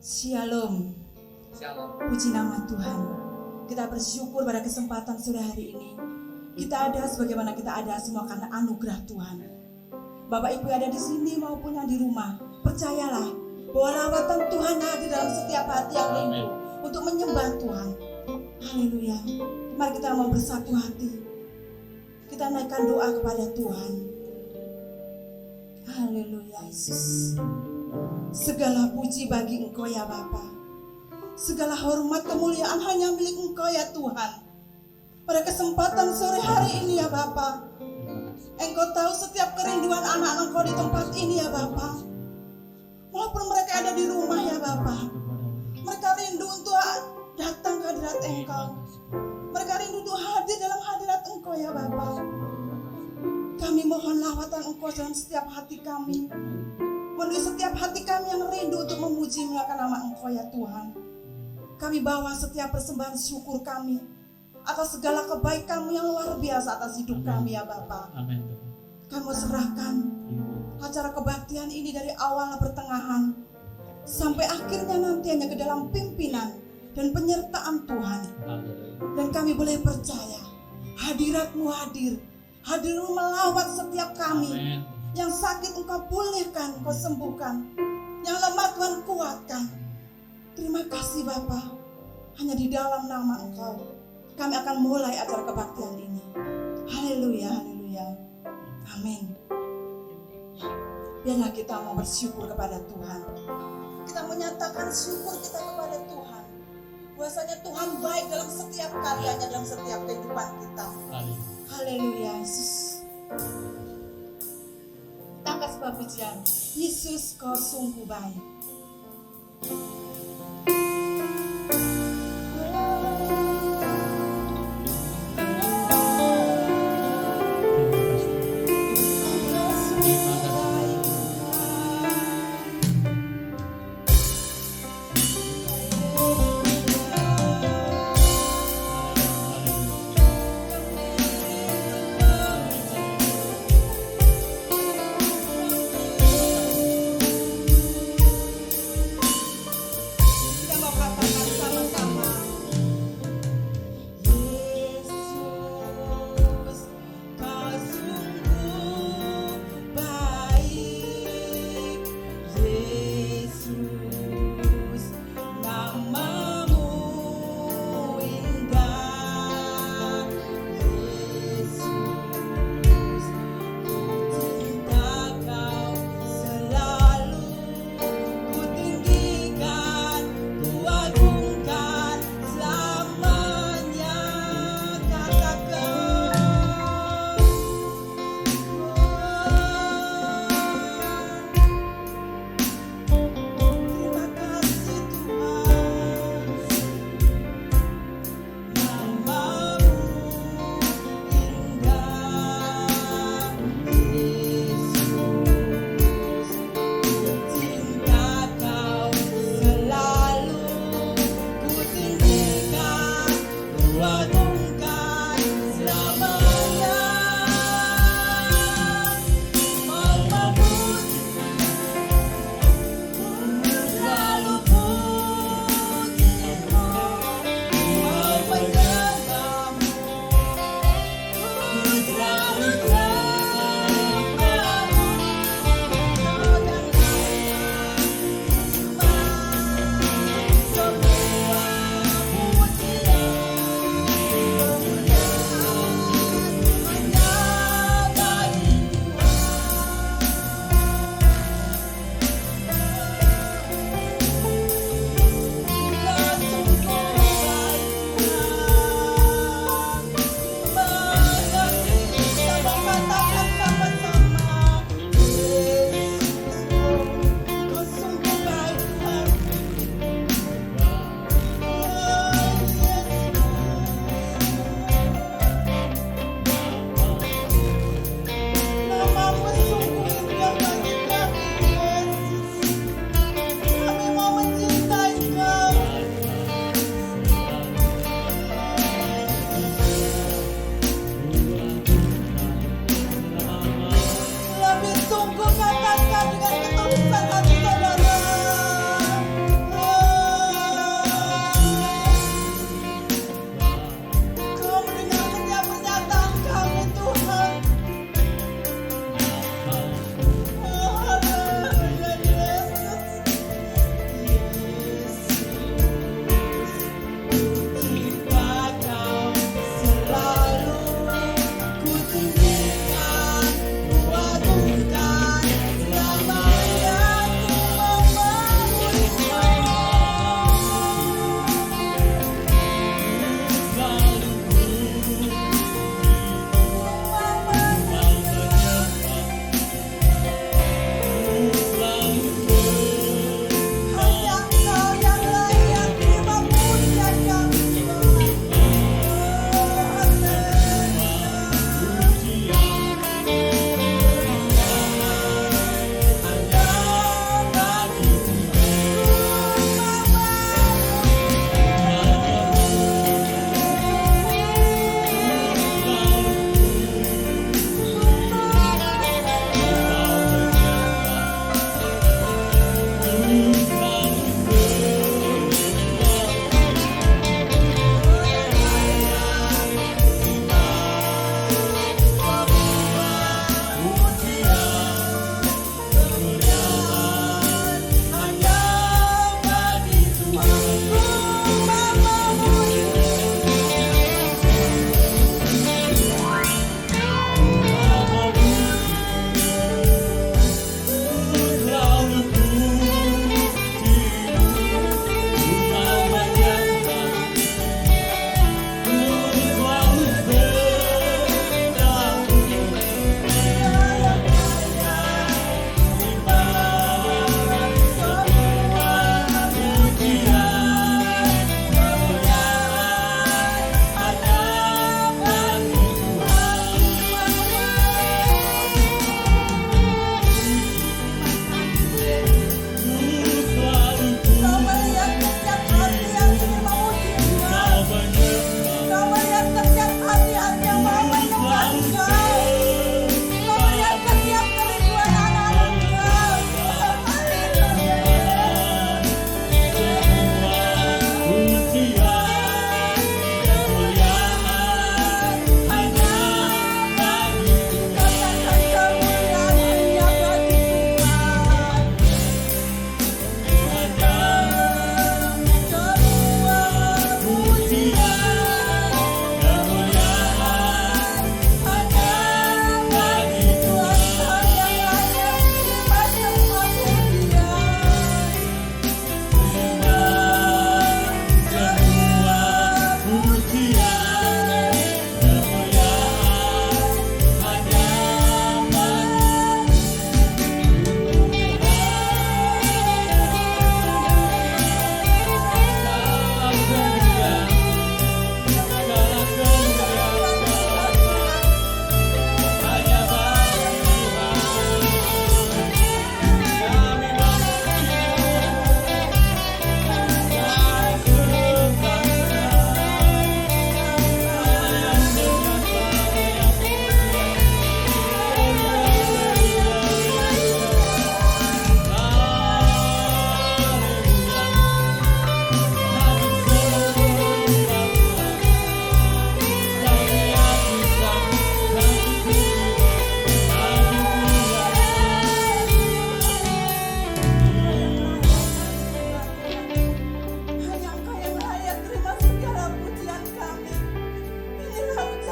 Shalom. Shalom. Puji nama Tuhan. Kita bersyukur pada kesempatan sore hari ini. Kita ada sebagaimana kita ada semua karena anugerah Tuhan. Bapak Ibu ada di sini maupun yang di rumah, percayalah bahwa rawatan Tuhan hadir dalam setiap hati yang rindu untuk menyembah Tuhan. Haleluya. Mari kita mau bersatu hati. Kita naikkan doa kepada Tuhan. Haleluya Yesus. Segala puji bagi Engkau ya Bapa. Segala hormat kemuliaan hanya milik Engkau ya Tuhan. Pada kesempatan sore hari ini ya Bapa, Engkau tahu setiap kerinduan anak Engkau di tempat ini ya Bapa. Walaupun mereka ada di rumah ya Bapa, mereka rindu untuk datang ke hadirat Engkau. Mereka rindu untuk hadir dalam hadirat Engkau ya Bapa. Kami mohon lawatan Engkau dalam setiap hati kami, menulis setiap hati kami yang rindu untuk memuji muliakan nama Engkau ya Tuhan. Kami bawa setiap persembahan syukur kami atas segala kebaikan-Mu yang luar biasa atas hidup kami ya Bapa. Amin. Kami serahkan acara kebaktian ini dari awal pertengahan sampai akhirnya nantinya ke dalam pimpinan dan penyertaan Tuhan. Dan kami boleh percaya hadirat-Mu hadir. Hadir-Mu melawat setiap kami. Amin. Yang sakit Engkau pulihkan, Engkau sembuhkan. Yang lemah Tuhan kuatkan. Terima kasih Bapa. Hanya di dalam nama Engkau kami akan mulai acara kebaktian ini. Haleluya, haleluya. Amin. Biarlah kita mau bersyukur kepada Tuhan. Kita menyatakan syukur kita kepada Tuhan. Bahwasanya Tuhan baik dalam setiap karyanya, dalam setiap kehidupan kita. Haleluya, Yesus. Angkat sebuah pujian. Yesus kau sungguh baik.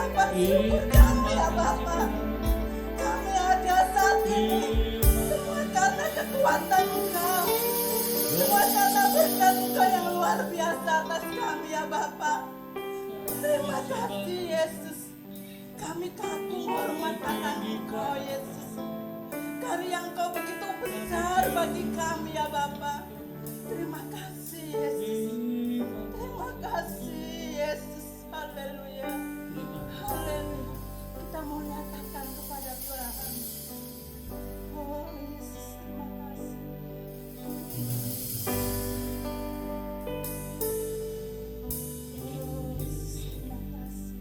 Bapa, syukur kami ya Bapa. Kami ada saat ini semua karena kekuatan Engkau, semua karena berkat Engkau yang luar biasa atas kami ya Bapa. Terima kasih Yesus. Kami kagum hormat akan Engkau Yesus. Karya Engkau begitu besar bagi kami ya Bapa. Terima kasih Yesus. Terima kasih Yesus. Haleluya. Haleluya. Kita mau nyatakan kepada Tuhan. Oh Yesus, terima kasih. Oh Yesus, terima kasih.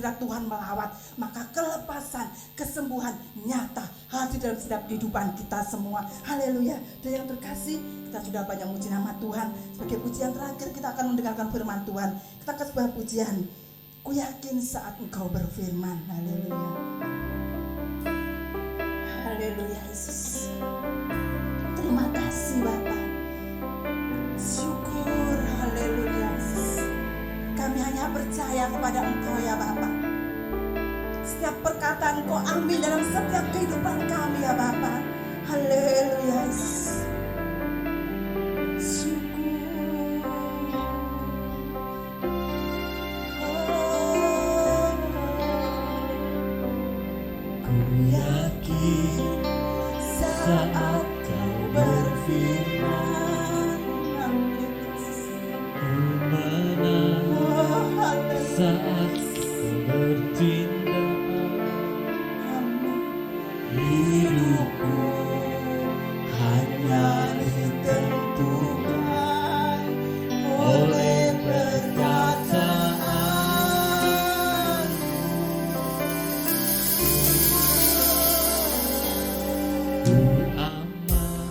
hadirat Tuhan melawat, maka kelepasan, kesembuhan nyata hadir dalam setiap kehidupan kita semua. Haleluya. Dan yang terkasih, kita sudah banyak muji nama Tuhan. Sebagai pujian terakhir kita akan mendengarkan firman Tuhan. Kita akan sebuah pujian. Ku yakin saat Engkau berfirman. Haleluya. Haleluya Yesus. Terima kasih Bapa. Syukur, haleluya Yesus. Kami hanya percaya kepada Engkau ya Bapa. Setiap perkataan Engkau ambil dalam setiap kehidupan kami ya Bapa. Haleluya Yesus. Syukur. Ku yakin saat Kau berfirman, Ku menang saat Ku bertindak. Hidupku hanya ditentukan oleh perkataan. Ku aman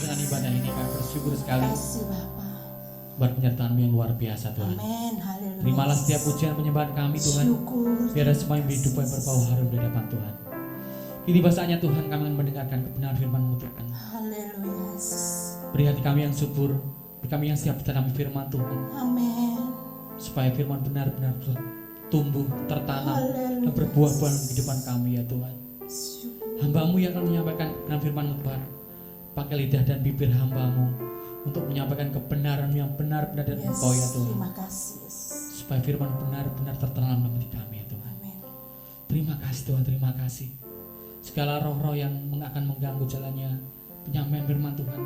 dengan ibadah ini. Kami bersyukur sekali Kasih Bapa. buat penyertaan-Mu yang luar biasa Tuhan. Amin. Haleluya. Terimalah setiap pujian penyembahan kami Tuhan. Syukur. Biar semua yang hidup yang berbau harum di hadapan Tuhan. Ini bahasanya Tuhan, kami akan mendengarkan kebenaran firman-Mu Tuhan. Haleluya. Beri hati kami yang subur, beri kami yang siap tertanam firman Tuhan, Amin. supaya firman benar-benar tumbuh, tertanam, Haleluya. dan berbuah-buah di kehidupan kami ya Tuhan. Syukur. Hamba-Mu yang akan menyampaikan kebenaran firman-Mu Tuhan, pakai lidah dan bibir hamba-Mu untuk menyampaikan kebenaran yang benar-benar dari Yes, Engkau ya Tuhan, terima kasih Yesus. supaya firman benar-benar tertanam dalam hati kami ya Tuhan. Amin. Terima kasih Tuhan, terima kasih. Segala roh-roh yang akan mengganggu jalannya penyampaian firman Tuhan,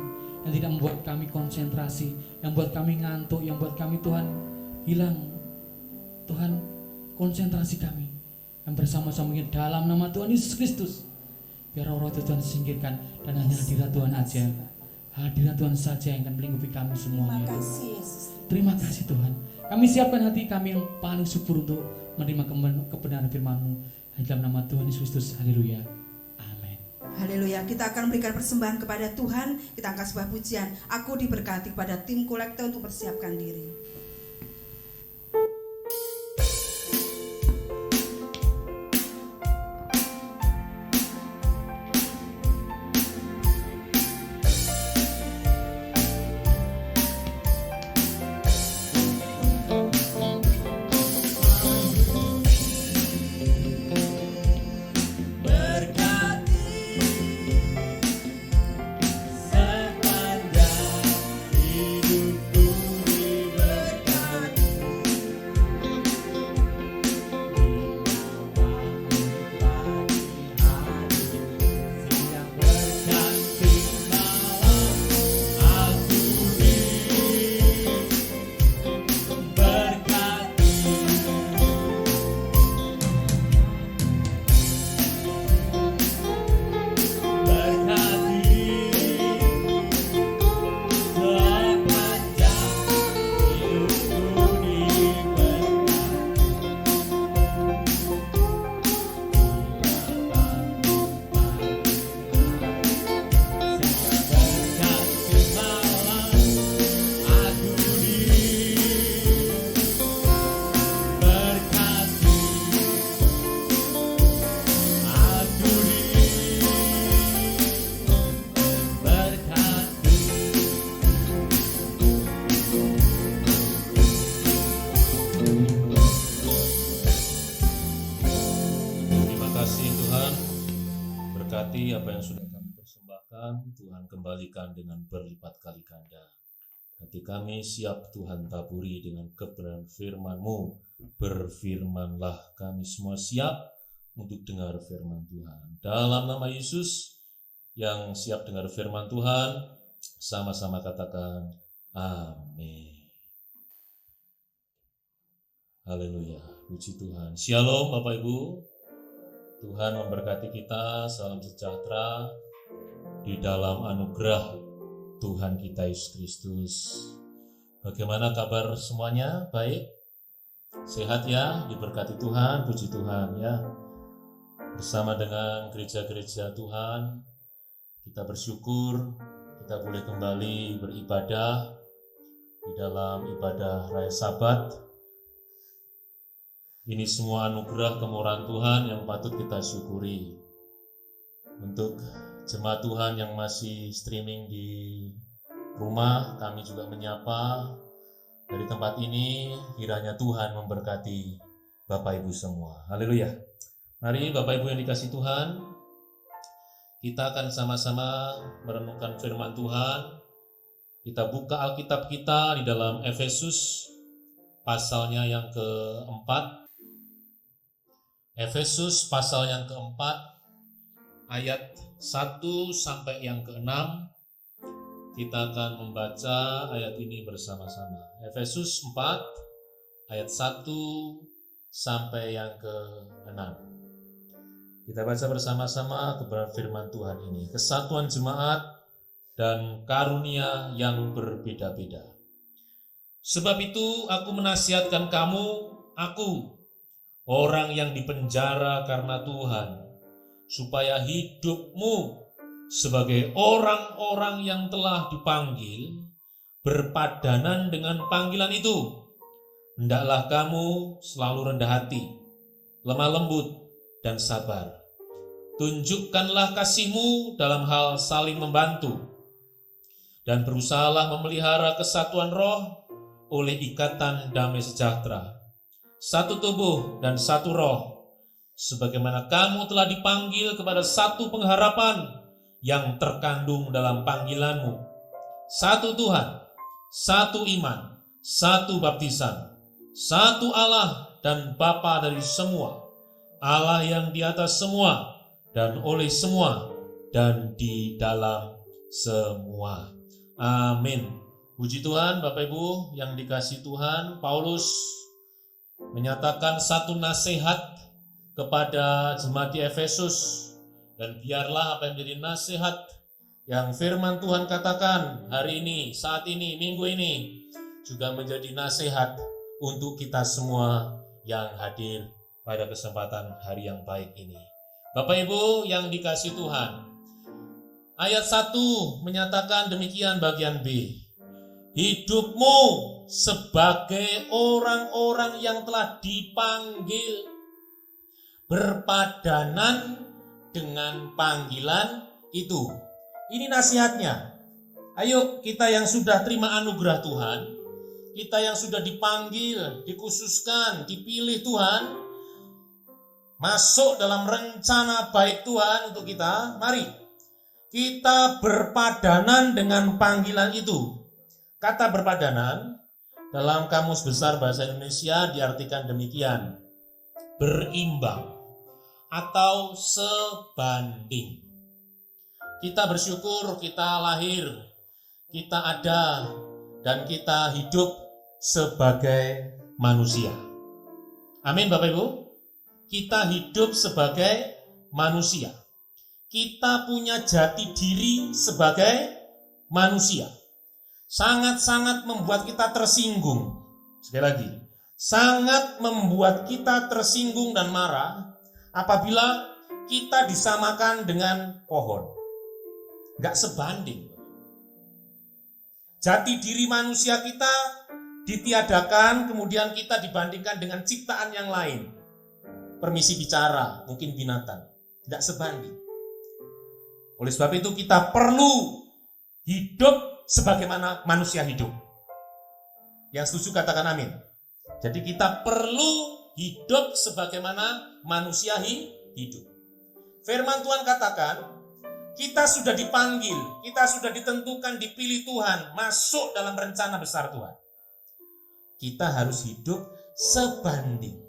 yang tidak membuat kami konsentrasi, yang buat kami ngantuk, yang buat kami Tuhan hilang, Tuhan konsentrasi kami, yang bersama-sama dalam nama Tuhan Yesus Kristus. Biar roh-roh itu Tuhan singkirkan, dan hanya hadirat Tuhan aja, hadirat Tuhan saja yang akan melingkupi kami Terima semuanya. kasih Yesus. Terima kasih Tuhan. Kami siapkan hati kami yang paling subur untuk menerima kebenaran firman-Mu. Hanya dalam nama Tuhan Yesus Kristus. Haleluya. Amin. Haleluya. Kita akan memberikan persembahan kepada Tuhan. Kita angkat sebuah pujian. Aku diberkati pada tim kolekte untuk persiapkan diri. Berkati apa yang sudah kami persembahkan, Tuhan kembalikan dengan berlipat kali ganda. Hati kami siap Tuhan taburi dengan kebenaran firman-Mu. Berfirmanlah, kami semua siap untuk dengar firman Tuhan. Dalam nama Yesus yang siap dengar firman Tuhan, sama-sama katakan amin. Haleluya, puji Tuhan. Shalom Bapak Ibu. Tuhan memberkati kita, salam sejahtera di dalam anugerah Tuhan kita Yesus Kristus. Bagaimana kabar semuanya? Baik? Sehat ya? Diberkati Tuhan, puji Tuhan ya. Bersama dengan gereja-gereja Tuhan, kita bersyukur kita boleh kembali beribadah di dalam ibadah Raya Sabat. Ini semua anugerah kemurahan Tuhan yang patut kita syukuri. Untuk jemaat Tuhan yang masih streaming di rumah, kami juga menyapa dari tempat ini, kiranya Tuhan memberkati Bapak Ibu semua. Haleluya. Mari Bapak Ibu yang dikasih Tuhan, kita akan sama-sama merenungkan firman Tuhan. Kita buka Alkitab kita di dalam Efesus pasalnya yang keempat. Efesus pasal yang keempat, ayat 1 sampai yang ke-6. Kita akan membaca ayat ini bersama-sama. Efesus 4, ayat 1 sampai yang ke-6. Kita baca bersama-sama kebenaran firman Tuhan ini. Kesatuan jemaat dan karunia yang berbeda-beda. Sebab itu aku menasihatkan kamu, aku orang yang dipenjara karena Tuhan, supaya hidupmu sebagai orang-orang yang telah dipanggil, berpadanan dengan panggilan itu. Hendaklah kamu selalu rendah hati, lemah lembut, dan sabar. Tunjukkanlah kasihmu dalam hal saling membantu, dan berusahalah memelihara kesatuan roh oleh ikatan damai sejahtera. Satu tubuh dan satu roh, sebagaimana kamu telah dipanggil kepada satu pengharapan yang terkandung dalam panggilanmu. Satu Tuhan, satu iman, satu baptisan, satu Allah dan Bapa dari semua, Allah yang di atas semua dan oleh semua dan di dalam semua. Amin. Puji Tuhan, Bapak Ibu yang dikasihi Tuhan, Paulus menyatakan satu nasihat kepada jemaat di Efesus, dan biarlah apa yang menjadi nasihat yang firman Tuhan katakan hari ini, saat ini, minggu ini juga menjadi nasihat untuk kita semua yang hadir pada kesempatan hari yang baik ini. Bapak Ibu yang dikasihi Tuhan, ayat 1 menyatakan demikian bagian B. Hidupmu sebagai orang-orang yang telah dipanggil, berpadanan dengan panggilan itu. Ini nasihatnya. Ayo kita yang sudah terima anugerah Tuhan, kita yang sudah dipanggil, dikhususkan, dipilih Tuhan, masuk dalam rencana baik Tuhan untuk kita, mari kita berpadanan dengan panggilan itu. Kata berpadanan dalam Kamus Besar Bahasa Indonesia diartikan demikian: berimbang atau sebanding. Kita bersyukur kita lahir, kita ada, dan kita hidup sebagai manusia. Amin Bapak Ibu. Kita hidup sebagai manusia. Kita punya jati diri sebagai manusia. Sangat-sangat membuat kita tersinggung. Sekali lagi, sangat membuat kita tersinggung dan marah apabila kita disamakan dengan pohon. Gak sebanding. Jati diri manusia kita ditiadakan, kemudian kita dibandingkan dengan ciptaan yang lain. Permisi bicara, mungkin binatang. Gak sebanding. Oleh sebab itu kita perlu hidup sebagaimana manusia hidup. Yang setuju katakan amin. Jadi kita perlu hidup sebagaimana manusia hidup. Firman Tuhan katakan, kita sudah dipanggil, kita sudah ditentukan, dipilih Tuhan, masuk dalam rencana besar Tuhan. Kita harus hidup sebanding.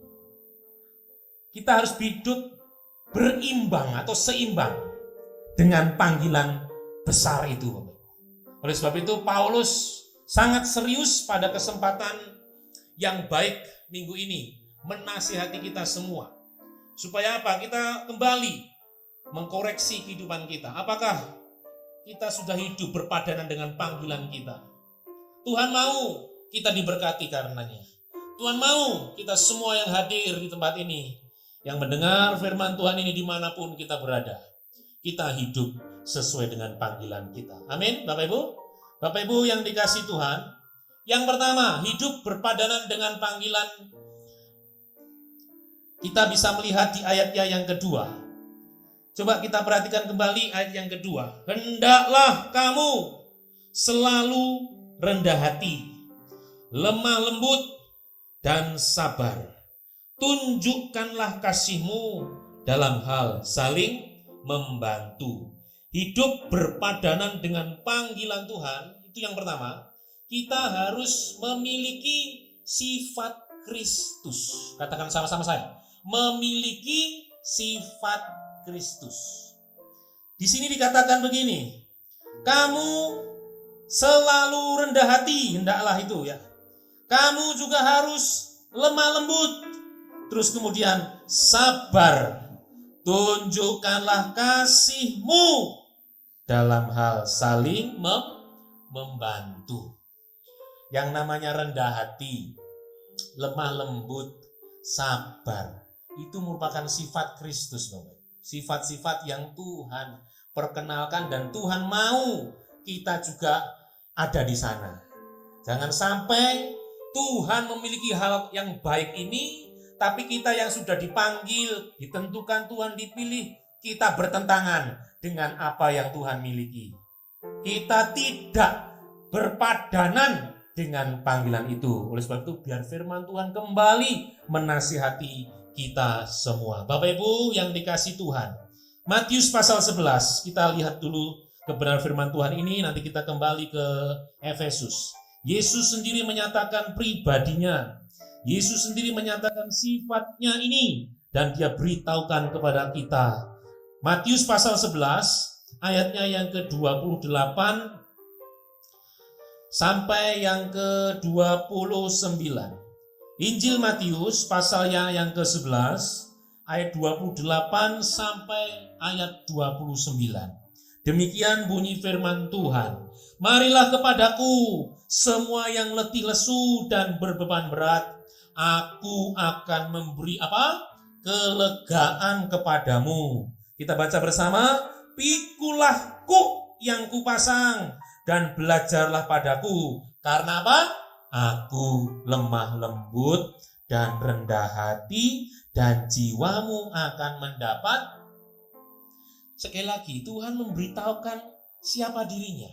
Kita harus hidup berimbang atau seimbang dengan panggilan besar itu. Oleh sebab itu Paulus sangat serius pada kesempatan yang baik minggu ini menasihati kita semua. Supaya apa? Kita kembali mengkoreksi kehidupan kita. Apakah kita sudah hidup berpadanan dengan panggilan kita? Tuhan mau kita diberkati karenanya. Tuhan mau kita semua yang hadir di tempat ini, yang mendengar firman Tuhan ini dimanapun kita berada, kita hidup sesuai dengan panggilan kita. Amin, Bapak Ibu. Bapak Ibu yang dikasihi Tuhan, yang pertama, hidup berpadanan dengan panggilan. Kita bisa melihat di ayatnya yang kedua. Coba kita perhatikan kembali ayat yang kedua. Hendaklah kamu selalu rendah hati, lemah lembut, dan sabar. Tunjukkanlah kasihmu dalam hal saling membantu. Hidup berpadanan dengan panggilan Tuhan, itu yang pertama. Kita harus memiliki sifat Kristus. Katakan sama-sama saya. Memiliki sifat Kristus. Di sini dikatakan begini. Kamu selalu rendah hati, hendaklah itu ya. Kamu juga harus lemah lembut. Terus kemudian sabar. Tunjukkanlah kasihmu dalam hal saling membantu. Yang namanya rendah hati, lemah lembut, sabar, itu merupakan sifat Kristus, Bapak. Sifat-sifat yang Tuhan perkenalkan, dan Tuhan mau kita juga ada di sana. Jangan sampai Tuhan memiliki hal yang baik ini, tapi kita yang sudah dipanggil, ditentukan Tuhan, dipilih, kita bertentangan dengan apa yang Tuhan miliki. Kita tidak berpadanan dengan panggilan itu. Oleh sebab itu, biar firman Tuhan kembali menasihati kita semua. Bapak Ibu yang dikasih Tuhan, Matius pasal 11, kita lihat dulu kebenaran firman Tuhan ini, nanti kita kembali ke Efesus. Yesus sendiri menyatakan pribadinya, Yesus sendiri menyatakan sifatnya ini, dan dia beritahukan kepada kita. Matius pasal 11, ayatnya yang ke-28 sampai yang ke-29. Injil Matius pasalnya yang ke-11, ayat 28 sampai ayat 29. Demikian bunyi firman Tuhan. Marilah kepadaku semua yang letih lesu dan berbeban berat, aku akan memberi kelegaan kepadamu. Kita baca bersama. Pikulah kuk yang kupasang dan belajarlah padaku. Karena apa? Aku lemah lembut dan rendah hati, dan jiwamu akan mendapat. Sekali lagi, Tuhan memberitahukan siapa dirinya.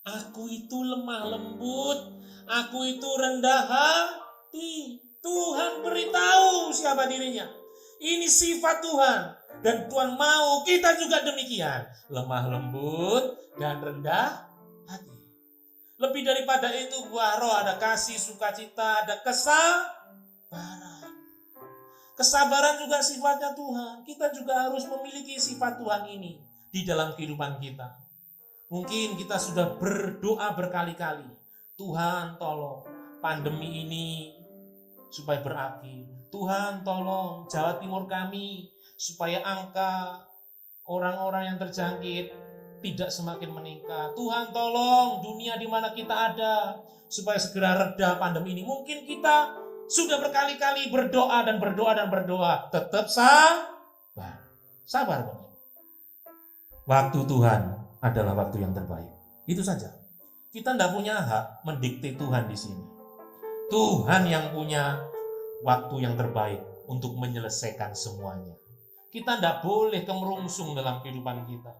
Aku itu lemah lembut, aku itu rendah hati. Tuhan beritahu siapa dirinya. Ini sifat Tuhan. Dan Tuhan mau kita juga demikian. Lemah lembut dan rendah hati. Lebih daripada itu, buah roh ada kasih, sukacita, ada kesabaran. Kesabaran juga sifatnya Tuhan. Kita juga harus memiliki sifat Tuhan ini di dalam kehidupan kita. Mungkin kita sudah berdoa berkali-kali. Tuhan tolong pandemi ini supaya berakhir. Tuhan tolong Jawa Timur kami supaya angka orang-orang yang terjangkit tidak semakin meningkat. Tuhan tolong dunia di mana kita ada supaya segera reda pandemi ini. Mungkin kita sudah berkali-kali berdoa dan berdoa. Tetap sabar. Sabar, Bapak. Waktu Tuhan adalah waktu yang terbaik. Itu saja. Kita tidak punya hak mendikte Tuhan di sini. Tuhan yang punya waktu yang terbaik untuk menyelesaikan semuanya. Kita tidak boleh kemerungsung dalam kehidupan kita.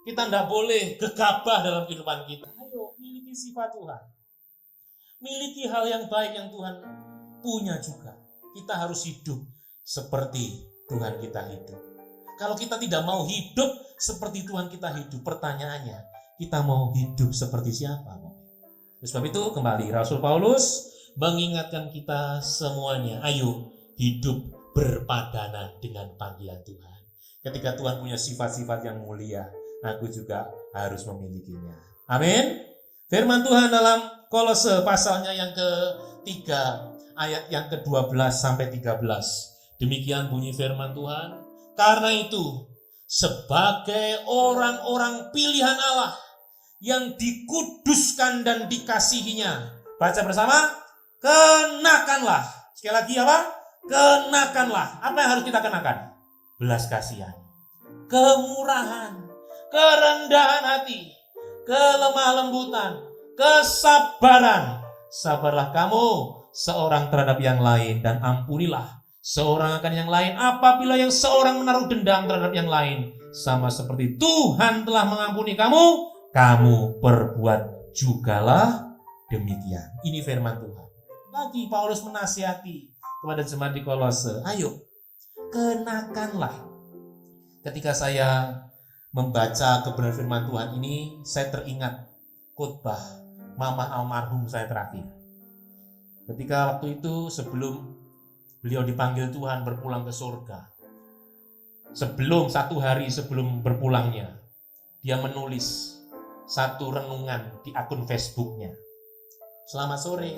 Kita tidak boleh gegabah dalam kehidupan kita. Ayo, miliki sifat Tuhan. Miliki hal yang baik yang Tuhan punya juga. Kita harus hidup seperti Tuhan kita hidup. Kalau kita tidak mau hidup seperti Tuhan kita hidup, pertanyaannya, kita mau hidup seperti siapa? Oleh sebab itu, kembali Rasul Paulus mengingatkan kita semuanya, ayo hidup berpadanan dengan panggilan Tuhan. Ketika Tuhan punya sifat-sifat yang mulia, aku juga harus memilikinya. Amin. Firman Tuhan dalam Kolose pasalnya yang ke-3, ayat yang ke-12 sampai 13. Demikian bunyi firman Tuhan. Karena itu, sebagai orang-orang pilihan Allah yang dikuduskan dan dikasihinya, baca bersama, kenakanlah. Sekali lagi apa? Kenakanlah. Apa yang harus kita kenakan? Belas kasihan, kemurahan, kerendahan hati, kelemah lembutan, kesabaran. Sabarlah kamu seorang terhadap yang lain, dan ampunilah seorang akan yang lain apabila yang seorang menaruh dendam terhadap yang lain. Sama seperti Tuhan telah mengampuni kamu, kamu perbuat jugalah demikian. Ini firman Tuhan. Lagi Paulus menasihati kepada jemaat di Kolose, ayo kenakanlah. Ketika saya membaca kebenaran firman Tuhan ini, saya teringat khotbah mama almarhum saya terakhir. Ketika waktu itu sebelum beliau dipanggil Tuhan berpulang ke surga, sebelum 1 hari sebelum berpulangnya, dia menulis satu renungan di akun Facebooknya. Selamat sore,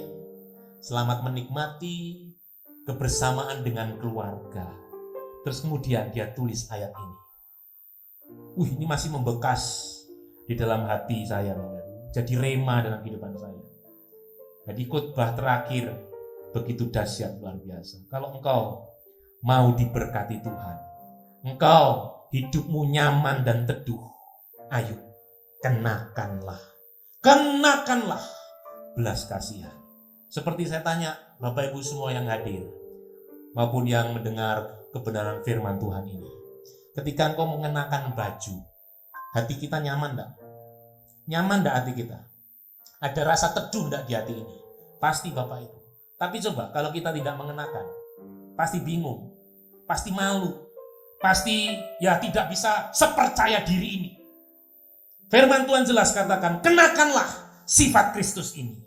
selamat menikmati kebersamaan dengan keluarga. Terus kemudian dia tulis ayat ini. Ini masih membekas di dalam hati saya, jadi rema dalam kehidupan saya. Jadi khotbah terakhir begitu dahsyat, luar biasa. Kalau engkau mau diberkati Tuhan, engkau hidupmu nyaman dan teduh, ayo kenakanlah belas kasihan. Seperti saya tanya Bapak Ibu semua yang hadir maupun yang mendengar kebenaran firman Tuhan ini, ketika engkau mengenakan baju, hati kita nyaman enggak? Nyaman enggak hati kita? Ada rasa teduh enggak di hati ini? Pasti Bapak Ibu. Tapi coba kalau kita tidak mengenakan, pasti bingung, pasti malu, pasti ya tidak bisa sepercaya diri ini. Firman Tuhan jelas katakan, kenakanlah sifat Kristus ini.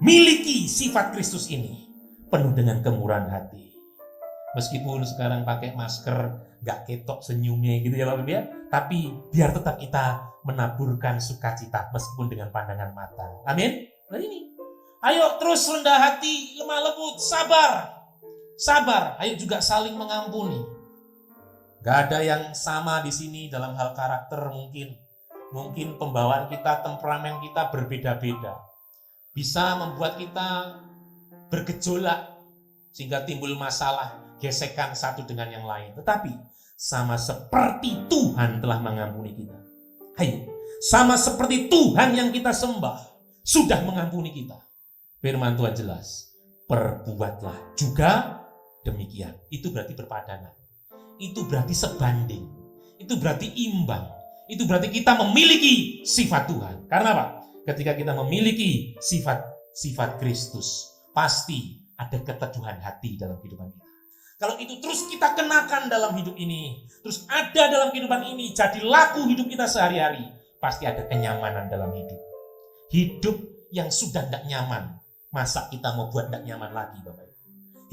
Miliki sifat Kristus ini. Penuh dengan kemurahan hati. Meskipun sekarang pakai masker, gak ketok senyumnya gitu ya Bapak Ibu ya. Tapi biar tetap kita menaburkan sukacita meskipun dengan pandangan mata. Amin. Nah ini. Ayo terus rendah hati, lemah lembut, sabar. Sabar. Ayo juga saling mengampuni. Gak ada yang sama di sini dalam hal karakter mungkin. Mungkin pembawaan kita, temperamen kita berbeda-beda. Bisa membuat kita bergejolak sehingga timbul masalah, gesekan satu dengan yang lain. Tetapi sama seperti Tuhan telah mengampuni kita. Ayo, sama seperti Tuhan yang kita sembah sudah mengampuni kita. Firman Tuhan jelas, perbuatlah juga demikian. Itu berarti berpadanan. Itu berarti sebanding. Itu berarti imbang. Itu berarti kita memiliki sifat Tuhan. Karena apa? Ketika kita memiliki sifat Kristus, pasti ada keteduhan hati dalam kehidupan kita. Kalau itu terus kita kenakan dalam hidup ini, terus ada dalam kehidupan ini, jadi laku hidup kita sehari-hari, pasti ada kenyamanan dalam hidup. Hidup yang sudah tidak nyaman, masa kita mau buat tidak nyaman lagi Bapak Ibu?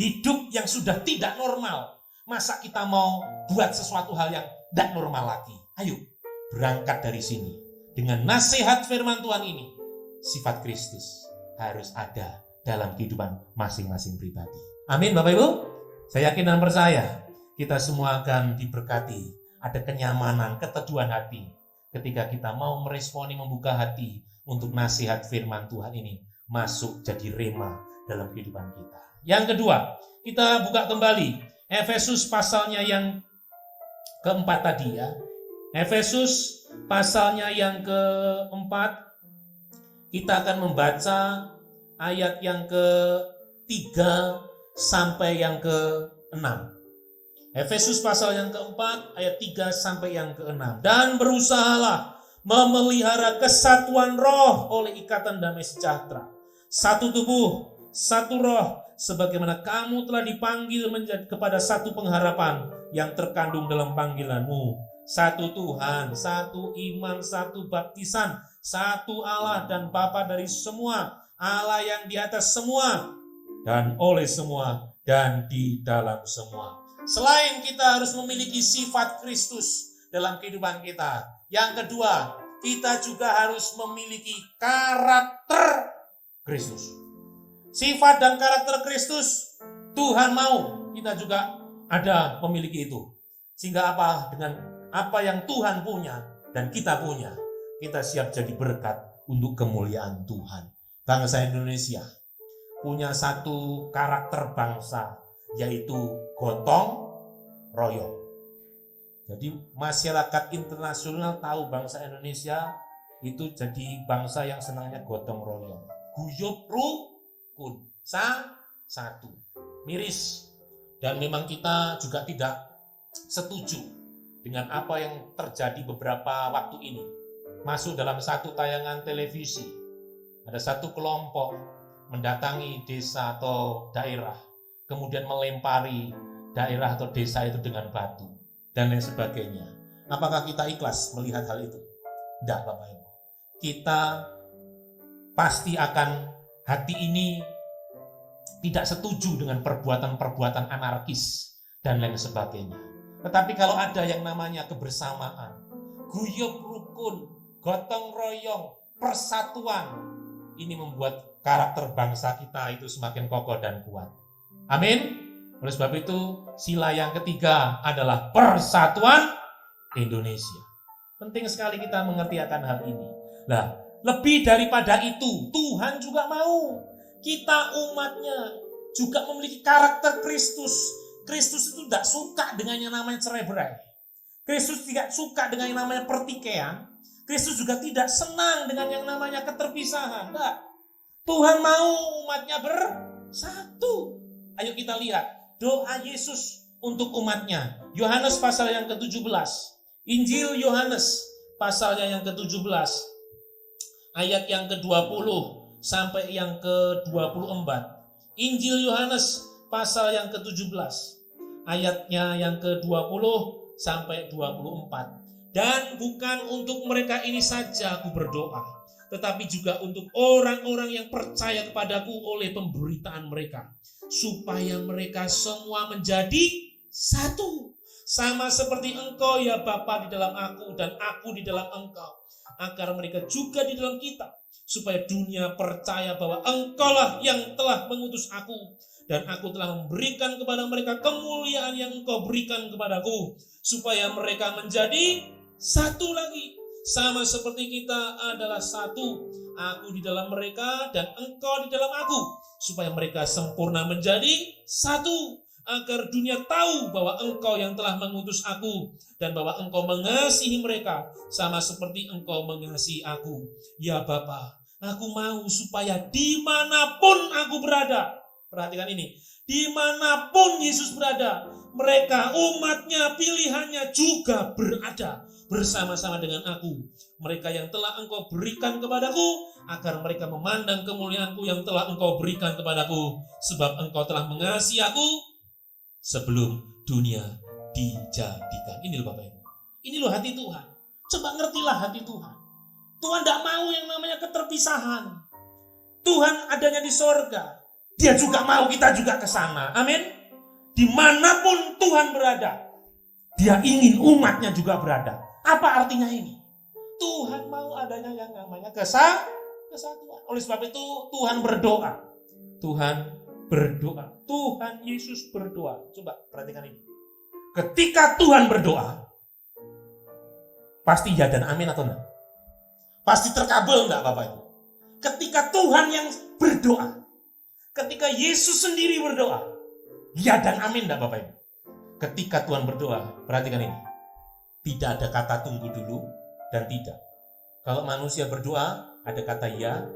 Hidup yang sudah tidak normal, masa kita mau buat sesuatu hal yang tidak normal lagi? Ayo, berangkat dari sini. Dengan nasihat firman Tuhan ini, sifat Kristus harus ada dalam kehidupan masing-masing pribadi. Amin Bapak Ibu. Saya yakin dan percaya kita semua akan diberkati. Ada kenyamanan, keteduhan hati ketika kita mau meresponi, membuka hati untuk nasihat firman Tuhan ini masuk jadi rema dalam kehidupan kita. Yang kedua, kita buka kembali Efesus pasalnya yang keempat tadi ya. Efesus pasalnya yang keempat, kita akan membaca ayat yang ke-3 sampai yang ke-6. Efesus pasal yang keempat, ayat 3 sampai yang ke-6. Dan berusahalah memelihara kesatuan roh oleh ikatan damai sejahtera. Satu tubuh, satu roh, sebagaimana kamu telah dipanggil menjadi kepada satu pengharapan yang terkandung dalam panggilanmu. Satu Tuhan, satu iman, satu baptisan, satu Allah dan Bapa dari semua, Allah yang di atas semua, dan oleh semua, dan di dalam semua. Selain kita harus memiliki sifat Kristus dalam kehidupan kita, yang kedua, kita juga harus memiliki karakter Kristus. Sifat dan karakter Kristus, Tuhan mau kita juga ada memiliki itu. Sehingga apa? Dengan apa yang Tuhan punya dan kita punya, kita siap jadi berkat untuk kemuliaan Tuhan. Bangsa Indonesia punya satu karakter bangsa, yaitu gotong royong. Jadi masyarakat internasional tahu bangsa Indonesia itu jadi bangsa yang senangnya gotong royong. Guyub rukun, satu, miris. Dan memang kita juga tidak setuju dengan apa yang terjadi beberapa waktu ini. Masuk dalam satu tayangan televisi, ada satu kelompok mendatangi desa atau daerah, kemudian melempari daerah atau desa itu dengan batu, dan lain sebagainya. Apakah kita ikhlas melihat hal itu? Tidak Bapak Ibu. Kita pasti akan hati ini tidak setuju dengan perbuatan-perbuatan anarkis dan lain sebagainya. Tetapi kalau ada yang namanya kebersamaan, guyub rukun, gotong royong, persatuan, ini membuat karakter bangsa kita itu semakin kokoh dan kuat. Amin. Oleh sebab itu, sila yang ketiga adalah persatuan Indonesia. Penting sekali kita mengerti akan hal ini. Nah, lebih daripada itu, Tuhan juga mau kita umatnya juga memiliki karakter Kristus. Kristus itu tidak suka dengan yang namanya cerai-berai. Kristus tidak suka dengan yang namanya pertikaian. Kristus juga tidak senang dengan yang namanya keterpisahan. Enggak. Tuhan mau umatnya bersatu. Ayo kita lihat doa Yesus untuk umatnya. Yohanes pasal yang ke-17. Injil Yohanes pasalnya yang ke-17. Ayat yang ke-20 sampai yang ke-24. Injil Yohanes pasal yang ke-17. Ayatnya yang ke-20 sampai 24. Dan bukan untuk mereka ini saja aku berdoa, tetapi juga untuk orang-orang yang percaya kepadaku oleh pemberitaan mereka, supaya mereka semua menjadi satu, sama seperti engkau ya Bapa di dalam aku dan aku di dalam engkau, agar mereka juga di dalam kita, supaya dunia percaya bahwa engkaulah yang telah mengutus aku, dan aku telah memberikan kepada mereka kemuliaan yang engkau berikan kepadaku, supaya mereka menjadi satu lagi, sama seperti kita adalah satu, aku di dalam mereka dan engkau di dalam aku, supaya mereka sempurna menjadi satu, agar dunia tahu bahwa engkau yang telah mengutus aku, dan bahwa engkau mengasihi mereka, sama seperti engkau mengasihi aku. Ya Bapa, aku mau supaya dimanapun aku berada, perhatikan ini, dimanapun Yesus berada, mereka umatnya, pilihannya juga berada bersama-sama dengan aku. Mereka yang telah engkau berikan kepadaku, agar mereka memandang kemuliaanku yang telah engkau berikan kepadaku, sebab engkau telah mengasihi aku sebelum dunia dijadikan. Ini loh Bapak Ibu, ini loh hati Tuhan. Coba ngertilah hati Tuhan. Tuhan tidak mau yang namanya keterpisahan. Tuhan adanya di sorga, Dia juga mau kita juga ke sana. Amin. Dimanapun Tuhan berada, Dia ingin umatnya juga berada. Apa artinya ini? Tuhan mau adanya yang namanya kesatuan. Oleh sebab itu Tuhan berdoa. Tuhan berdoa. Tuhan Yesus berdoa. Coba perhatikan ini. Ketika Tuhan berdoa, pasti ya dan amin atau enggak? Pasti terkabul enggak Bapak Ibu? Ketika Tuhan yang berdoa, ketika Yesus sendiri berdoa, ya dan amin enggak Bapak Ibu? Ketika Tuhan berdoa, perhatikan ini. Tidak ada kata tunggu dulu dan tidak. Kalau manusia berdoa, ada kata ya,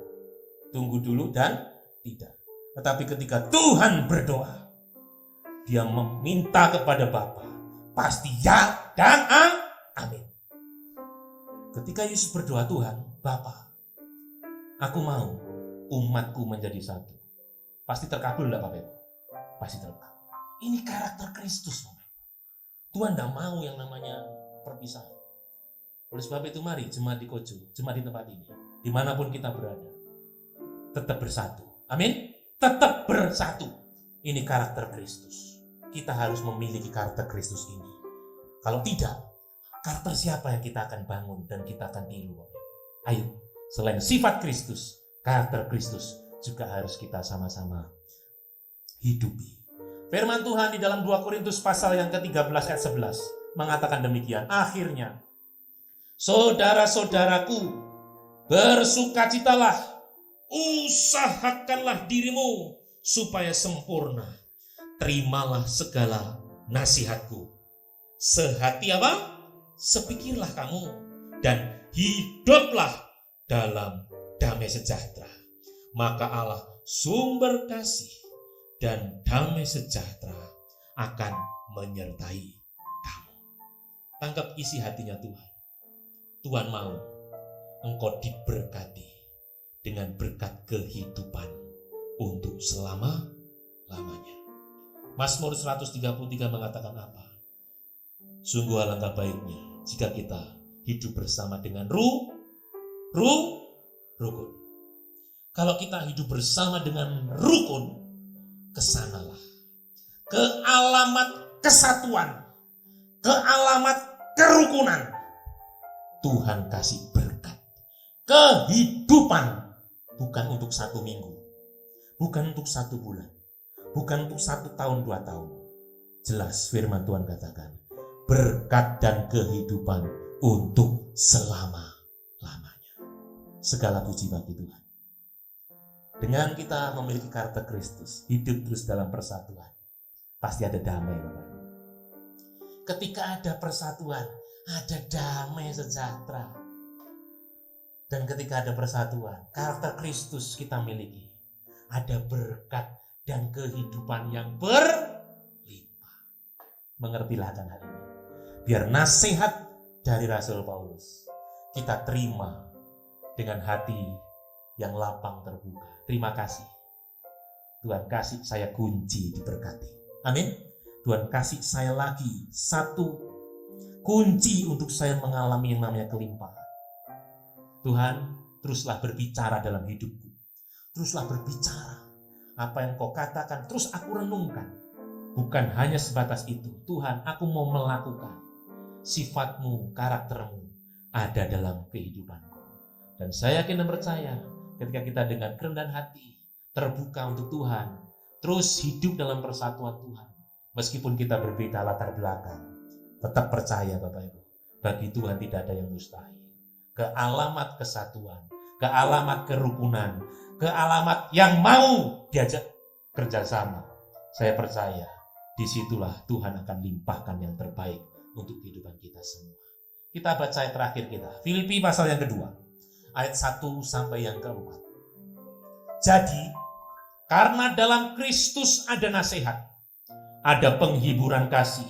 tunggu dulu dan tidak. Tetapi ketika Tuhan berdoa, Dia meminta kepada Bapa, pasti ya dan amin. Ketika Yesus berdoa, Tuhan, Bapa, aku mau umatku menjadi satu. Pasti terkabul enggak Bapak Ibu? Pasti terkabul. Ini karakter Kristus Bapak. Tuhan tidak mau yang namanya perpisahan. Oleh sebab itu mari jemaat di Kojo, jemaat di tempat ini, dimanapun kita berada, tetap bersatu. Amin. Tetap bersatu. Ini karakter Kristus. Kita harus memiliki karakter Kristus ini. Kalau tidak, karakter siapa yang kita akan bangun dan kita akan tiru? Ayo, selain sifat Kristus, karakter Kristus juga harus kita sama-sama hidupi. Firman Tuhan di dalam 2 Korintus pasal yang ke-13 ayat 11 mengatakan demikian. Akhirnya, saudara-saudaraku, bersukacitalah, usahakanlah dirimu supaya sempurna. Terimalah segala nasihatku. Sehati apa? Sepikirlah kamu dan hiduplah dalam damai sejahtera. Maka Allah sumber kasih dan damai sejahtera akan menyertai kamu. Tangkap isi hatinya Tuhan. Tuhan mau engkau diberkati dengan berkat kehidupan untuk selama-lamanya. Mazmur 133 mengatakan apa? Sungguh alangkah baiknya jika kita hidup bersama dengan rukun. Kalau kita hidup bersama dengan rukun, kesanalah. Ke alamat kesatuan, ke alamat kerukunan. Tuhan kasih berkat. Kehidupan bukan untuk 1 minggu, bukan untuk 1 bulan, bukan untuk 1 tahun, 2 tahun. Jelas firman Tuhan katakan, berkat dan kehidupan untuk selama-lamanya. Segala puji bagi Tuhan. Dengan kita memiliki karakter Kristus, hidup terus dalam persatuan, pasti ada damai Bapak. Ketika ada persatuan, ada damai sejahtera. Dan ketika ada persatuan, karakter Kristus kita miliki, ada berkat dan kehidupan yang berlimpah. Mengertilah akan hal ini. Biar nasihat dari Rasul Paulus kita terima dengan hati yang lapang terbuka. Terima kasih. Tuhan kasih saya kunci diberkati. Amin. Tuhan kasih saya lagi satu kunci untuk saya mengalami yang namanya kelimpahan. Tuhan, teruslah berbicara dalam hidupku. Teruslah berbicara. Apa yang kau katakan, terus aku renungkan. Bukan hanya sebatas itu. Tuhan, aku mau melakukan. Sifatmu, karaktermu ada dalam kehidupanku. Dan saya yakin dan percaya ketika kita dengan kerendahan hati terbuka untuk Tuhan, terus hidup dalam persatuan Tuhan, meskipun kita berbeda latar belakang, tetap percaya Bapak Ibu, bagi Tuhan tidak ada yang mustahil. Ke alamat kesatuan, ke alamat kerukunan, ke alamat yang mau diajak kerjasama, saya percaya disitulah Tuhan akan limpahkan yang terbaik untuk kehidupan kita semua. Kita baca ayat terakhir kita, Filipi pasal yang kedua, ayat 1 sampai yang keempat. Jadi, karena dalam Kristus ada nasihat, ada penghiburan kasih,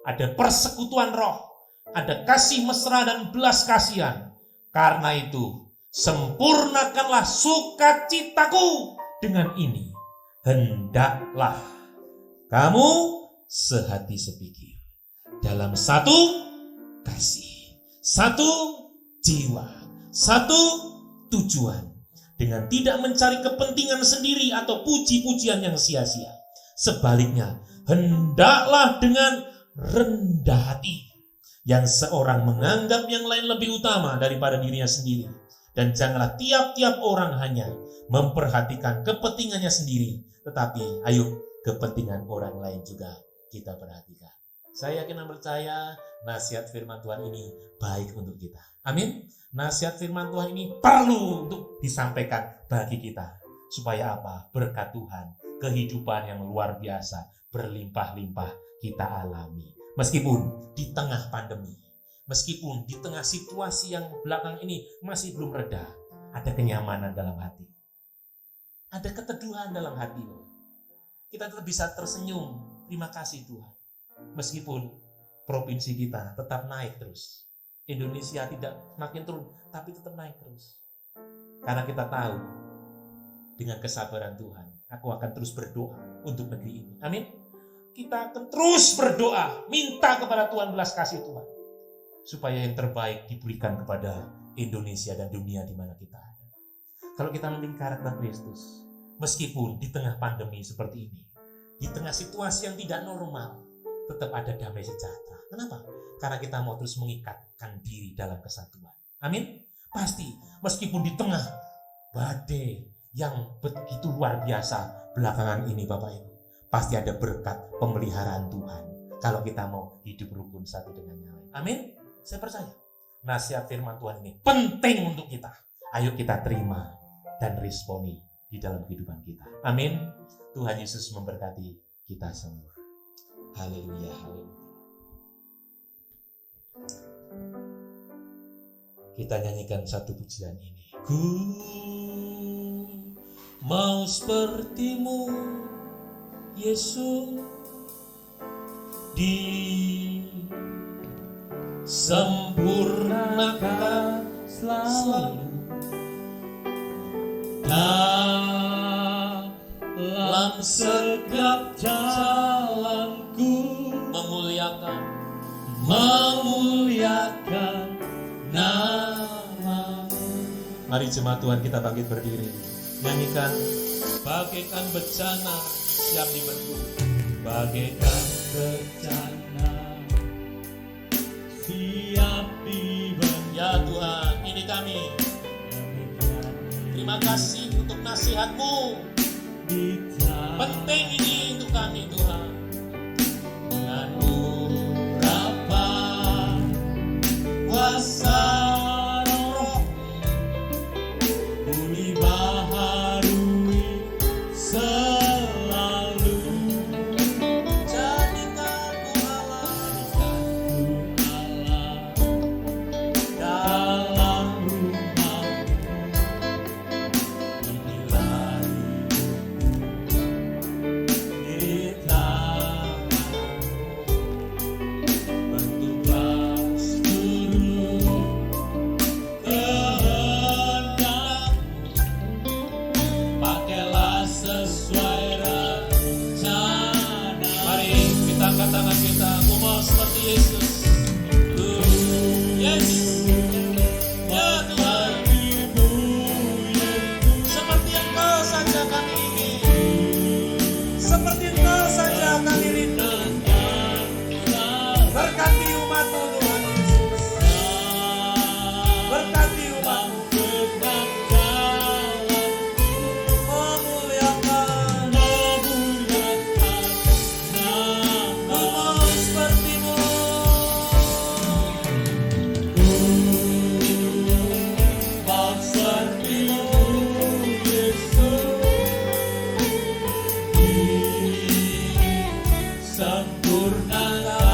ada persekutuan roh, ada kasih mesra dan belas kasihan. Karena itu, sempurnakanlah sukacitaku dengan ini. Hendaklah kamu sehati sepikir, dalam satu kasih, satu jiwa, satu tujuan, dengan tidak mencari kepentingan sendiri atau puji-pujian yang sia-sia. Sebaliknya, hendaklah dengan rendah hati, yang seorang menganggap yang lain lebih utama daripada dirinya sendiri. Dan janganlah tiap-tiap orang hanya memperhatikan kepentingannya sendiri, tetapi ayo kepentingan orang lain juga kita perhatikan. Saya yakin dan percaya nasihat firman Tuhan ini baik untuk kita. Amin. Nasihat firman Tuhan ini perlu untuk disampaikan bagi kita. Supaya apa? Berkat Tuhan, kehidupan yang luar biasa, berlimpah-limpah kita alami. Meskipun di tengah pandemi, meskipun di tengah situasi yang belakang ini masih belum reda, ada kenyamanan dalam hati. Ada keteduhan dalam hati. Kita tetap bisa tersenyum. Terima kasih Tuhan. Meskipun provinsi kita tetap naik terus. Indonesia tidak makin turun, tapi tetap naik terus. Karena kita tahu, dengan kesabaran Tuhan, aku akan terus berdoa untuk negeri ini. Amin. Kita akan terus berdoa, minta kepada Tuhan belas kasih Tuhan. Supaya yang terbaik diberikan kepada Indonesia dan dunia di mana kita ada. Kalau kita memiliki karakter Kristus, meskipun di tengah pandemi seperti ini, di tengah situasi yang tidak normal, tetap ada damai sejahtera. Kenapa? Karena kita mau terus mengikatkan diri dalam kesatuan. Amin? Pasti, meskipun di tengah badai yang begitu luar biasa belakangan ini Bapak Ibu, pasti ada berkat pemeliharaan Tuhan kalau kita mau hidup rukun satu dengan yang lain. Amin? Saya percaya nasihat firman Tuhan ini penting untuk kita. Ayo kita terima dan responi di dalam kehidupan kita. Amin. Tuhan Yesus memberkati kita semua. Haleluya, haleluya. Kita nyanyikan satu pujian ini. Ku mau sepertimu, Yesus, disempurnakan selalu dalam segala jalanku, memuliakan nama. Mari jemaat Tuhan kita bangkit berdiri, nyanyikan bagaikan bencana siap dibendung, bagaikan bencana siap dibendung. Ya Tuhan, ini kami. Terima kasih untuk nasihat-Mu. Penting ini untuk kami Tuhan. Dengan urapan kuasa Roh, bumi baharui selalu. Jadikan ku Allah sesuai rencana. Mari kita angkat tangan kita. Aku mau seperti Yesus. Yes. Ya Tuhan. Seperti Engkau saja kami ingin. Seperti Engkau saja kami rindu. Berkati umat-Mu Tuhan Yesus. Berkati umat-Mu. Memuliakan. Ku mau seperti-Mu. Mau seperti-Mu, Yesus. Sempurnakan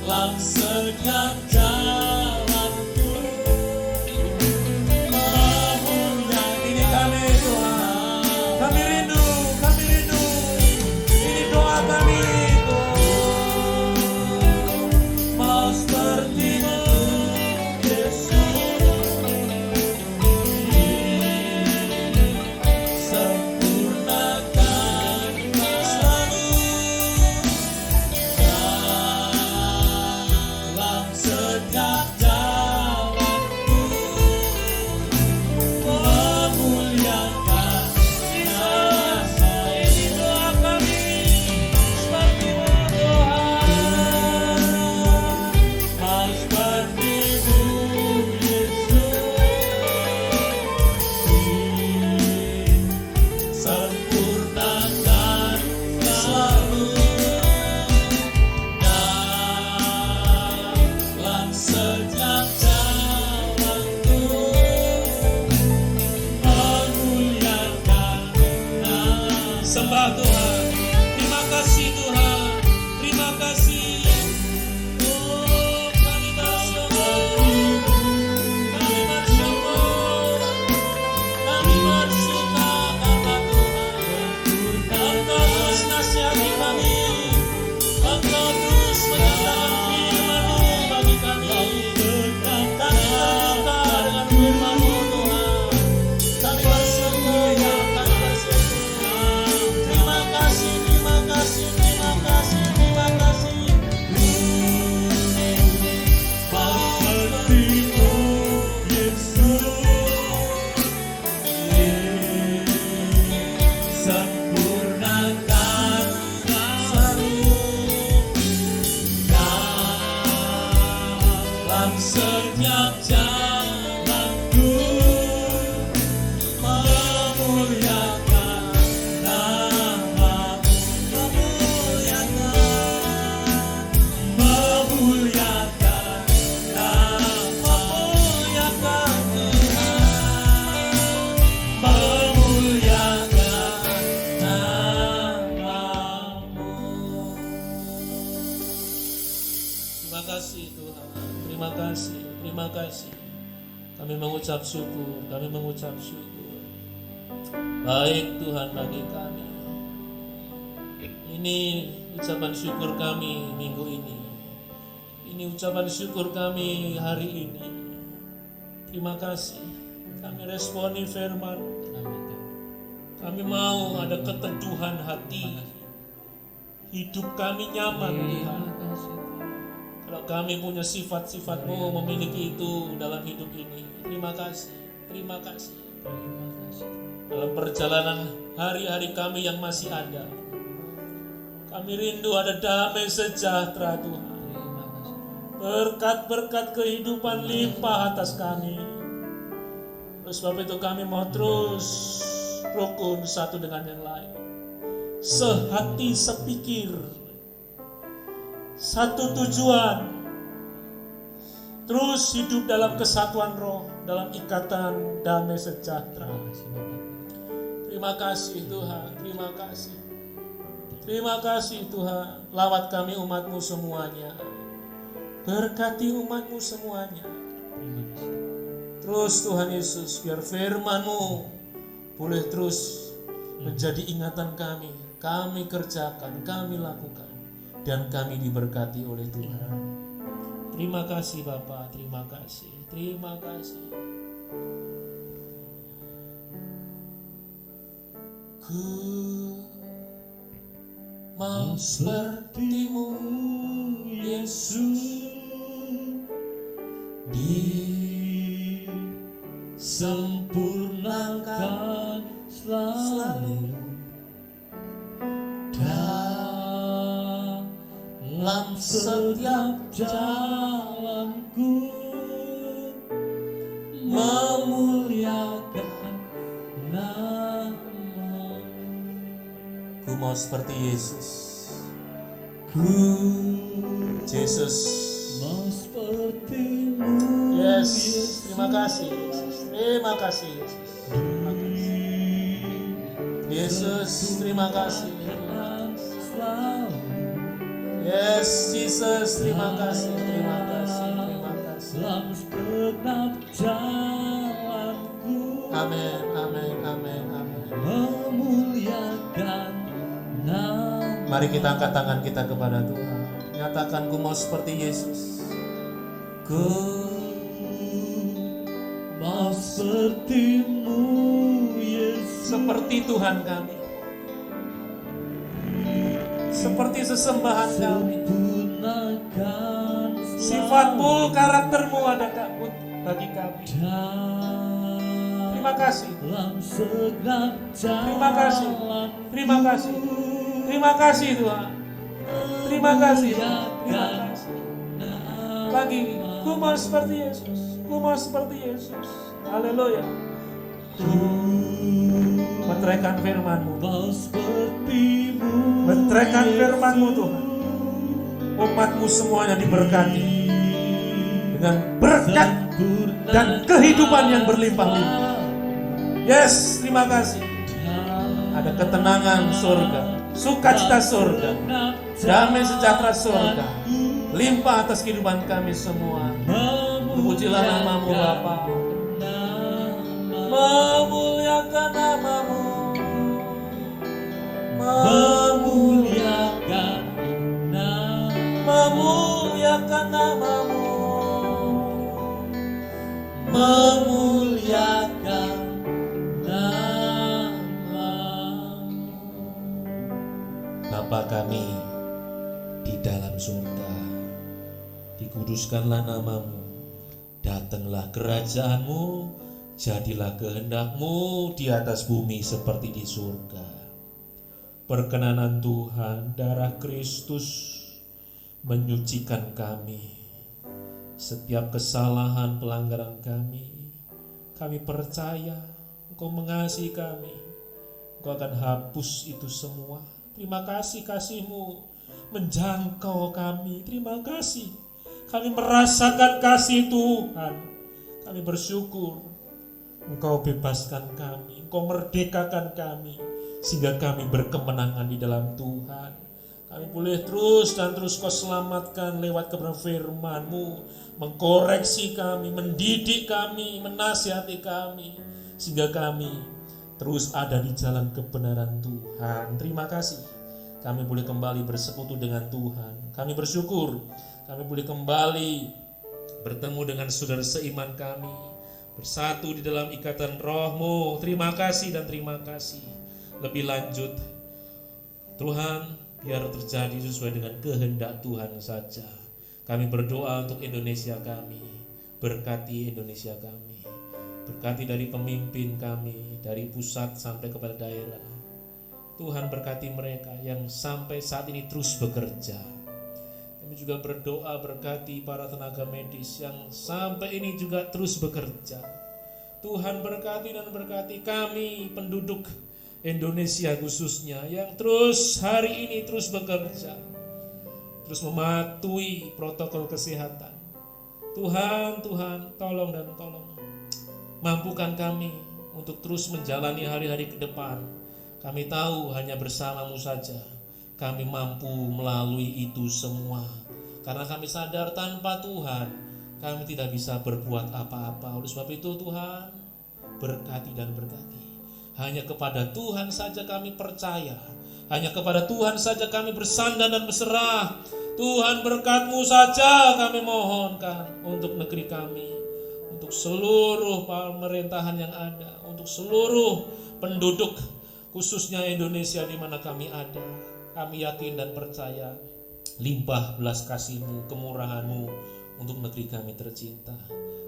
dalam setiap jalanku. Ini kami Tuhan. Kami rindu. Kami rindu. Ini doa kami Tuhan. Mau seperti-Mu, Yesus. Sempurnakan selalu dalam setiap jalanku. Memuliakan Yesus. Ini doa kami seperti-Mu Tuhan. Mau seperti-Mu, Yesus. Sempurnakan selalu dalam setiap jalanku. Memuliakan nama. Sembah Tuhan. Terima kasih Tuhan. Terima kasih. Oh, kami bersyukur. Kami bersyukur. Kami bersuka karena Tuhan. Engkau terus nasihati kami. Engkau terus menyatakan firman-Mu bagi kami. Kami terbuka dengan firman-Mu Tuhan. Kami bersyukur, kami bersyukur. Terima kasih, terima kasih, terima kasih, terima kasih. Mau seperti-Mu, Yesus. Sempurnakan selalu dalam setiap jalanku. Memuliakan nama-Mu. Memuliakan nama-Mu. Memuliakan Tuhan. Memuliakan nama-Mu. Terima kasih Tuhan. Terima kasih. Terima kasih. Kami mengucap syukur. Kami mengucap syukur. Baik Tuhan bagi kami. Ini ucapan syukur kami minggu ini. Ini ucapan syukur kami hari ini. Terima kasih. Kami responi firman. Kami mau ada keteduhan hati. Hidup kami nyaman Tuhan. Kalau kami punya sifat-sifat-Mu, memiliki itu dalam hidup ini. Terima kasih. Terima kasih. Dalam perjalanan hari-hari kami yang masih ada, kami rindu ada damai sejahtera Tuhan. Berkat-berkat kehidupan limpah atas kami. Oleh sebab itu kami mau terus rukun satu dengan yang lain. Sehati sepikir. Satu tujuan. Terus hidup dalam kesatuan roh, dalam ikatan damai sejahtera. Terima kasih Tuhan, terima kasih. Terima kasih Tuhan, lawat kami umat-Mu semuanya. Berkati umat-Mu semuanya. Terus Tuhan Yesus, biar firman-Mu boleh terus menjadi ingatan kami. Kami kerjakan, kami lakukan, dan kami diberkati oleh Tuhan. Terima kasih Bapa, terima kasih, terima kasih. Ku mau seperti-Mu, Yesus, disempurnakan selalu dalam setiap jalanku, memuliakan nama-Mu. Ku mau seperti Yesus. Yesus. Mau seperti-Mu, Yes, terima kasih Yesus. Terima kasih Yesus. Terima kasih. Yesus, terima kasih. selalu Yes, Jesus, terima kasih, terima kasih, terima kasih. dalam segenap jalanku, Amin, amin, amin, amin. memuliakan nama. Mari kita angkat tangan kita kepada Tuhan. Nyatakan, ku mau seperti Yesus. Ku mau seperti-Mu, Yesus, Seperti Tuhan kami. Seperti sesembahan kami. sempurnakan Sifat-Mu, karakter-Mu ada bagi kami. Terima kasih. dalam segenap Terima kasih. jalanku. Terima kasih. Terima kasih Tuhan. Terima kasih. Terima kasih. Lagi, ku mau seperti Yesus. Ku mau seperti Yesus. Haleluya. Meteraikan firman-Mu. Mau seperti-Mu, Meteraikan firman-Mu Tuhan. Umat-Mu semuanya diberkati dengan berkat dan kehidupan yang berlimpah-limpah. Yes, terima kasih. Ada ketenangan surga, sukacita surga, damai sejahtera surga, limpah atas kehidupan kami semua. Terpujilah nama-Mu Bapa, memuliakan nama-Mu, memuliakan nama. memuliakan nama-Mu, Memuliakan nama. Bapa kami di dalam surga, dikuduskanlah nama-Mu, datanglah kerajaan-Mu, jadilah kehendak-Mu di atas bumi seperti di surga. Perkenanan Tuhan, darah Kristus menyucikan kami. Setiap kesalahan pelanggaran kami percaya Engkau mengasihi kami. Engkau akan hapus itu semua. Terima kasih kasih-Mu menjangkau kami. Terima kasih. Kami merasakan kasih Tuhan. Kami bersyukur Engkau bebaskan kami, Engkau merdekakan kami, sehingga kami berkemenangan di dalam Tuhan. Kami boleh terus dan terus Kau selamatkan lewat kebenaran firman-Mu, mengkoreksi kami, mendidik kami, menasihati kami, sehingga kami terus ada di jalan kebenaran Tuhan. Terima kasih. Kami boleh kembali bersekutu dengan Tuhan. Kami bersyukur kami boleh kembali bertemu dengan saudara seiman kami, bersatu di dalam ikatan Roh-Mu. Terima kasih dan terima kasih. Lebih lanjut, Tuhan, biar terjadi sesuai dengan kehendak Tuhan saja. Kami berdoa untuk Indonesia kami. Berkati Indonesia kami. Berkati dari pemimpin kami, dari pusat sampai kepada daerah. Tuhan berkati mereka yang sampai saat ini terus bekerja. Kami juga berdoa berkati para tenaga medis yang sampai ini juga terus bekerja. Tuhan berkati dan berkati kami penduduk Indonesia khususnya yang terus hari ini terus bekerja, terus mematuhi protokol kesehatan. Tuhan, tolong dan tolong mampukan kami untuk terus menjalani hari-hari ke depan. Kami tahu hanya bersama-Mu saja kami mampu melalui itu semua. Karena kami sadar tanpa Tuhan kami tidak bisa berbuat apa-apa. Oleh sebab itu Tuhan, berkati dan berkati. Hanya kepada Tuhan saja kami percaya. Hanya kepada Tuhan saja kami bersandar dan berserah. Tuhan, berkat-Mu saja kami mohonkan untuk negeri kami, untuk seluruh pemerintahan yang ada, untuk seluruh penduduk, khususnya Indonesia di mana kami ada. Kami yakin dan percaya limpah belas kasih-Mu, kemurahan-Mu untuk negeri kami tercinta.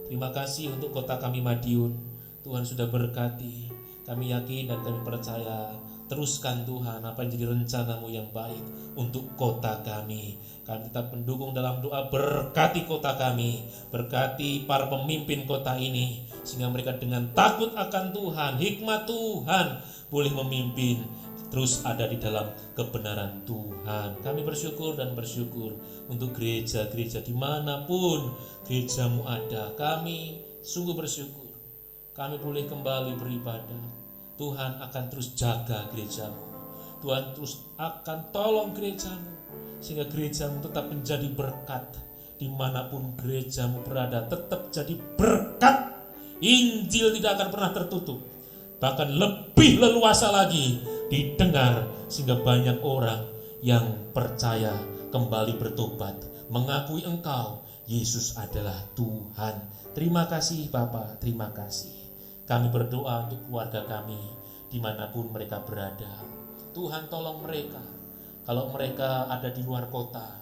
Terima kasih untuk kota kami Madiun. Tuhan sudah berkati. Kami yakin dan kami percaya. Teruskan Tuhan apa yang jadi rencana-Mu yang baik untuk kota kami. Kami tetap mendukung dalam doa, berkati kota kami, berkati para pemimpin kota ini, sehingga mereka dengan takut akan Tuhan, hikmat Tuhan, boleh memimpin, terus ada di dalam kebenaran Tuhan. Kami bersyukur dan bersyukur untuk gereja-gereja dimanapun gereja-Mu ada. Kami sungguh bersyukur, kami boleh kembali beribadah. Tuhan akan terus jaga gereja-Mu. Tuhan terus akan tolong gereja-Mu, sehingga gereja-Mu tetap menjadi berkat. Dimanapun gereja-Mu berada, tetap jadi berkat. Injil tidak akan pernah tertutup, bahkan lebih leluasa lagi didengar, sehingga banyak orang yang percaya, kembali bertobat, mengakui Engkau, Yesus adalah Tuhan. Terima kasih Bapa, terima kasih. Kami berdoa untuk keluarga kami dimanapun mereka berada. Tuhan tolong mereka. Kalau mereka ada di luar kota,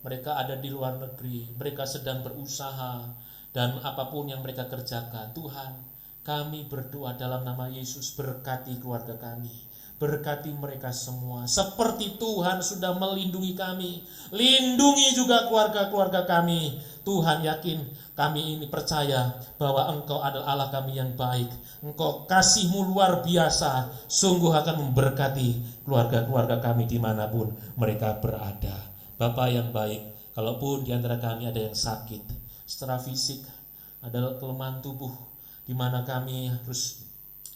mereka ada di luar negeri, mereka sedang berusaha, dan apapun yang mereka kerjakan, Tuhan, kami berdoa dalam nama Yesus, berkati keluarga kami. Berkati mereka semua, seperti Tuhan sudah melindungi kami. Lindungi juga keluarga-keluarga kami. Tuhan, yakin kami ini percaya bahwa Engkau adalah Allah kami yang baik. Engkau kasih-Mu luar biasa, sungguh akan memberkati keluarga-keluarga kami dimanapun mereka berada. Bapa yang baik, kalaupun di antara kami ada yang sakit secara fisik, ada kelemahan tubuh, di mana kami harus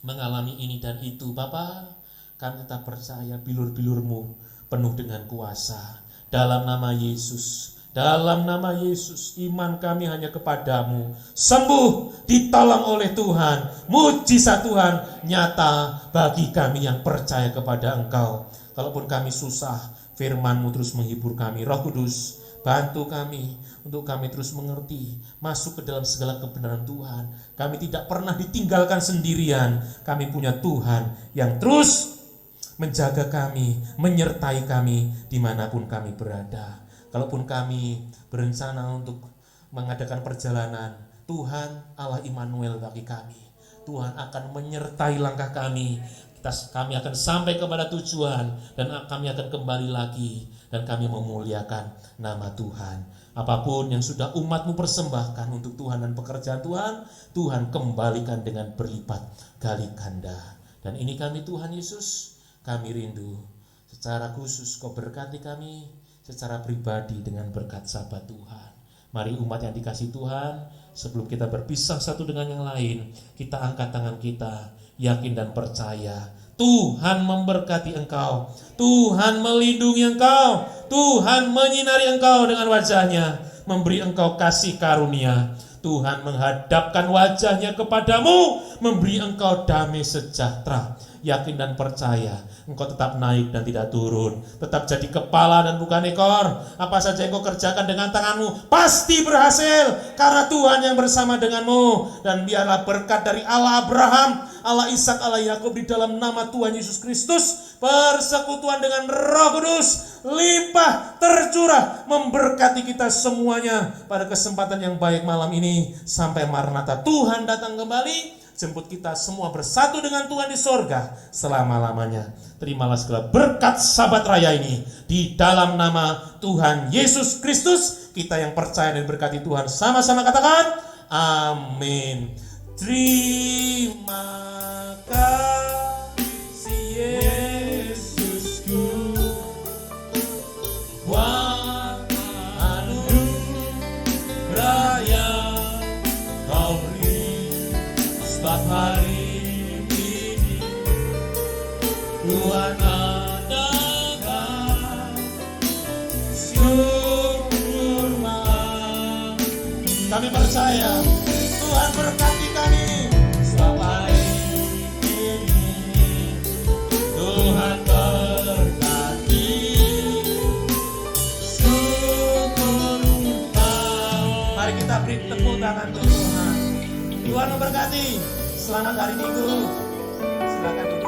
mengalami ini dan itu, Bapa, kami tetap percaya bilur-bilur-Mu penuh dengan kuasa. Dalam nama Yesus, dalam nama Yesus, iman kami hanya kepadamu. Sembuh, ditolong oleh Tuhan. Mujizat Tuhan nyata bagi kami yang percaya kepada Engkau. Kalaupun kami susah, firman-Mu terus menghibur kami. Roh Kudus, bantu kami untuk kami terus mengerti, masuk ke dalam segala kebenaran Tuhan. Kami tidak pernah ditinggalkan sendirian. Kami punya Tuhan yang terus menjaga kami, menyertai kami dimanapun kami berada. Kalaupun kami berencana untuk mengadakan perjalanan, Tuhan Allah Immanuel bagi kami. Tuhan akan menyertai langkah kami. Kami akan sampai kepada tujuan, dan kami akan kembali lagi, dan kami memuliakan nama Tuhan. Apapun yang sudah umat-Mu persembahkan untuk Tuhan dan pekerjaan Tuhan, Tuhan kembalikan dengan berlipat kali ganda. Dan ini kami Tuhan Yesus, kami rindu secara khusus Kau berkati kami secara pribadi dengan berkat sahabat Tuhan. Mari umat yang dikasih Tuhan, sebelum kita berpisah satu dengan yang lain, kita angkat tangan kita, yakin dan percaya Tuhan memberkati engkau, Tuhan melindungi engkau, Tuhan menyinari engkau dengan wajahnya, memberi engkau kasih karunia. Tuhan menghadapkan wajahnya kepadamu, memberi engkau damai sejahtera. Yakin dan percaya, engkau tetap naik dan tidak turun, tetap jadi kepala dan bukan ekor. Apa saja yang engkau kerjakan dengan tanganmu pasti berhasil, karena Tuhan yang bersama denganmu. Dan biarlah berkat dari Allah Abraham, Allah Ishak, Allah Yakub, di dalam nama Tuhan Yesus Kristus, persekutuan dengan Roh Kudus limpah tercurah memberkati kita semuanya pada kesempatan yang baik malam ini sampai Maranatha Tuhan datang kembali. Jemput kita semua bersatu dengan Tuhan di sorga selama-lamanya. Terimalah segala berkat Sabat Raya ini di dalam nama Tuhan Yesus Kristus. Kita yang percaya dan berkati Tuhan sama-sama katakan amin. Terima kasih Yesusku, buat anugerah yang Kau beri setiap hari ini. Tuhan adakan syukur. Kami percaya Tuhan berkati kami setiap hari ini. Tuhan berkati. Silakan Tuhan. Tuhan memberkati. Selamat hari Minggu. Silakan duduk.